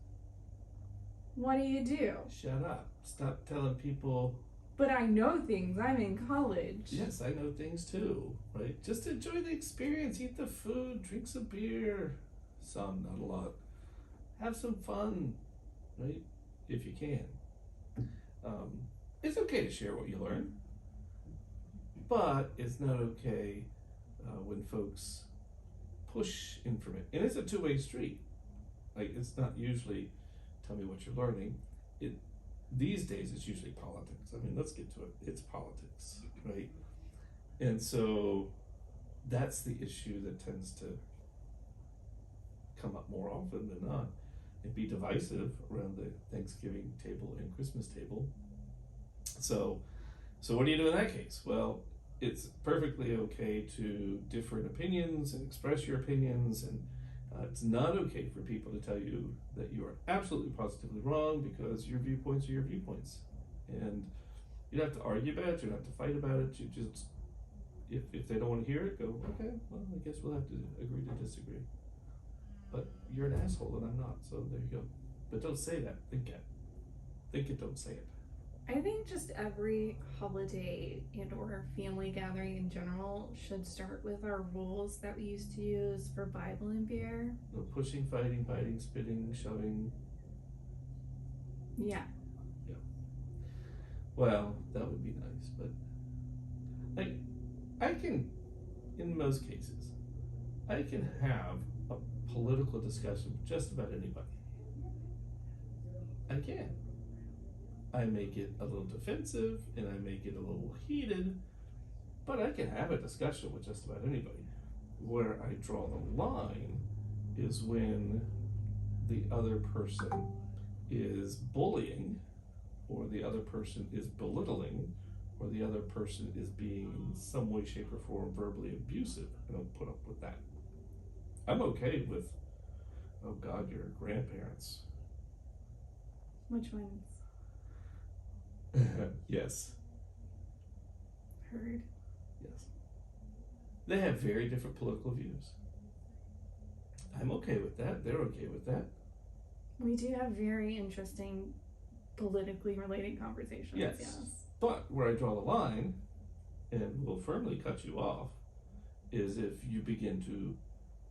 Speaker 2: What do you do?
Speaker 1: Shut up. Stop telling people.
Speaker 2: But I know things. I'm in college.
Speaker 1: Yes, I know things too, right? Just enjoy the experience. Eat the food. Drink some beer. Some, not a lot. Have some fun, right? If you can. It's okay to share what you learn, but it's not okay when folks push information. And it's a two-way street. Like, it's not usually tell me what you're learning. These days it's usually politics. I mean, let's get to it. It's politics, right? And so that's the issue that tends to come up more often than not and be divisive around the Thanksgiving table and Christmas table. So what do you do in that case? Well, it's perfectly okay to differ in opinions and express your opinions, and it's not okay for people to tell you that you are absolutely positively wrong, because your viewpoints are your viewpoints. And you don't have to argue about it, you don't have to fight about it, you just, if they don't want to hear it, go, okay, well, I guess we'll have to agree to disagree. But you're an asshole and I'm not, so there you go. But don't say that, think it. Think it, don't say it.
Speaker 2: I think just every holiday and or family gathering in general should start with our rules that we used to use for Bible and beer.
Speaker 1: No pushing, fighting, biting, spitting, shoving.
Speaker 2: Yeah.
Speaker 1: Yeah. Well, that would be nice, but like, I can, in most cases, I can have a political discussion with just about anybody. I can. I may get a little defensive and I may get a little heated, but I can have a discussion with just about anybody. Where I draw the line is when the other person is bullying, or the other person is belittling, or the other person is being in some way, shape, or form verbally abusive. I don't put up with that. I'm okay with, oh God, your grandparents.
Speaker 2: Which ones?
Speaker 1: Yes.
Speaker 2: Heard.
Speaker 1: Yes. They have very different political views. I'm okay with that. They're okay with that.
Speaker 2: We do have very interesting politically related conversations.
Speaker 1: Yes. But where I draw the line, and will firmly cut you off, is if you begin to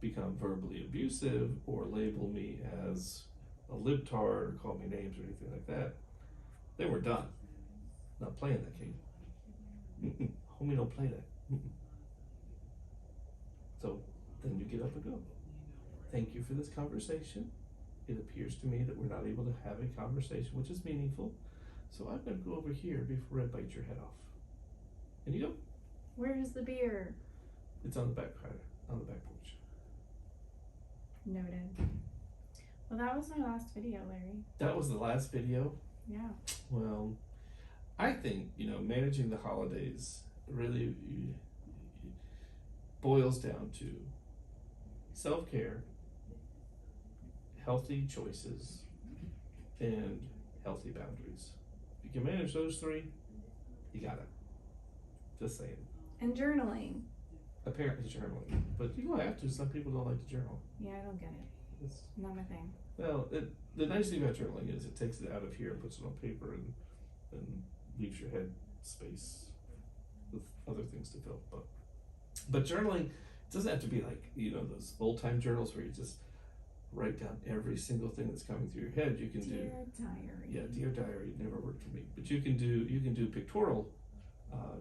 Speaker 1: become verbally abusive or label me as a libtard or call me names or anything like that, then we're done. Not playing that game. Homie, don't play that. So then you get up and go. Thank you for this conversation. It appears to me that we're not able to have a conversation which is meaningful. So I'm going to go over here before I bite your head off. And you go.
Speaker 2: Where's the beer?
Speaker 1: It's on the back porch.
Speaker 2: Noted. Well, that was my last video, Larry.
Speaker 1: That was the last video?
Speaker 2: Yeah.
Speaker 1: Well, I think, managing the holidays really boils down to self-care, healthy choices, and healthy boundaries. If you can manage those three, you got it. Just saying.
Speaker 2: And journaling.
Speaker 1: Apparently journaling. But you don't have to. Some people don't like to journal.
Speaker 2: Yeah, I don't get it.
Speaker 1: It's,
Speaker 2: Not my thing.
Speaker 1: well, the nice thing about journaling is it takes it out of here and puts it on paper and leaves your head space with other things to fill. But journaling doesn't have to be like, those old time journals where you just write down every single thing that's coming through your head. You can
Speaker 2: Dear diary.
Speaker 1: Yeah, dear diary. It never worked for me. But you can do pictorial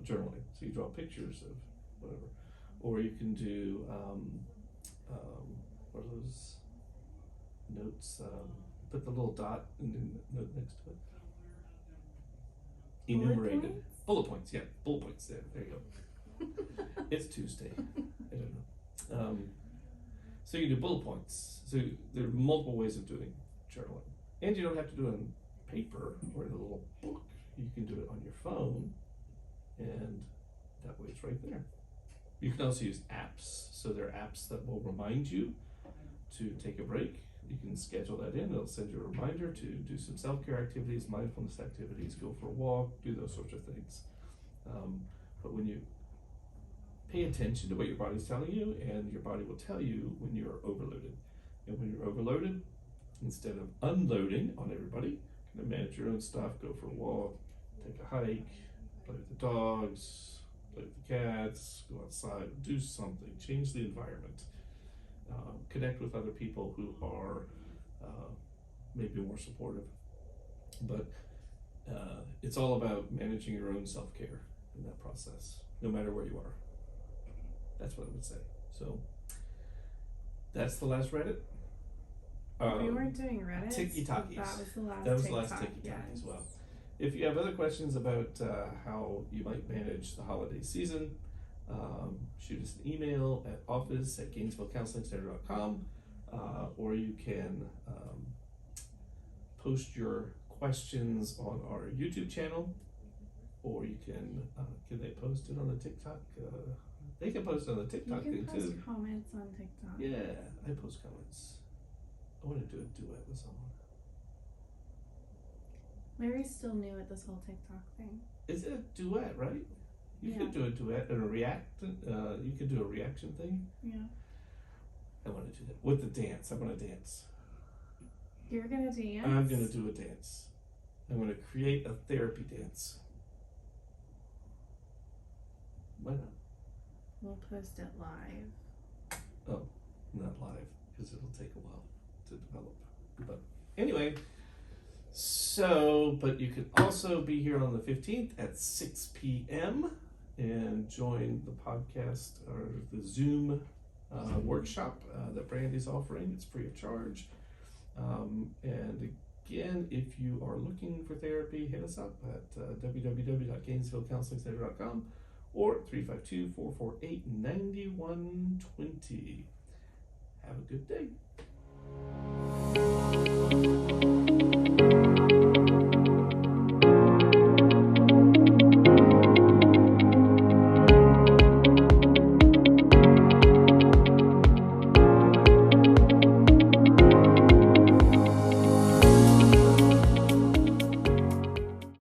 Speaker 1: journaling. So you draw pictures of whatever, or you can do what are those notes? Put the little dot and then note next to it. Enumerated. Bullet points. Yeah, bullet points. There you go. It's Tuesday. I don't know. So you can do bullet points. So there are multiple ways of doing journaling. And you don't have to do it on paper or in a little book. You can do it on your phone, and that way it's right there. You can also use apps. So there are apps that will remind you to take a break. You can schedule that in. It'll send you a reminder to do some self-care activities, mindfulness activities, go for a walk, do those sorts of things. But when you pay attention to what your body's telling you, and your body will tell you when you're overloaded. And when you're overloaded, instead of unloading on everybody, kind of manage your own stuff, go for a walk, take a hike, play with the dogs, play with the cats, go outside, do something, change the environment, connect with other people who are maybe more supportive. But it's all about managing your own self-care in that process, no matter where you are. That's what I would say. So that's the last Reddit.
Speaker 2: We weren't doing Reddit.
Speaker 1: Tiki-takis.
Speaker 2: That was the last.
Speaker 1: That was the
Speaker 2: TikTok,
Speaker 1: last tiki-taki
Speaker 2: yes.
Speaker 1: as well. If you have other questions about how you might manage the holiday season, shoot us an email at office@GainesvilleCounselingCenter.com, or you can post your questions on our YouTube channel, or you can they post it on the TikTok? They can post it on the TikTok
Speaker 2: You
Speaker 1: thing
Speaker 2: can post
Speaker 1: too.
Speaker 2: comments on TikTok.
Speaker 1: Yeah, I post comments. I want to do a duet with someone.
Speaker 2: Larry's still new at this whole TikTok thing.
Speaker 1: Is it a duet, right? You
Speaker 2: Yeah.
Speaker 1: can do a duet and a react. You can do a reaction thing.
Speaker 2: Yeah.
Speaker 1: I want to do that with the dance. I want to dance.
Speaker 2: You're gonna dance?
Speaker 1: I'm gonna do a dance. I'm gonna create a therapy dance. Why not?
Speaker 2: We'll post it live.
Speaker 1: Oh, not live, because it'll take a while to develop. But anyway, but you can also be here on the 15th at 6 p.m. and join the podcast or the Zoom workshop that Brandy's offering. It's free of charge. And again, if you are looking for therapy, hit us up at www.GainesvilleCounselingCenter.com or 352-448-9120. Have a good day.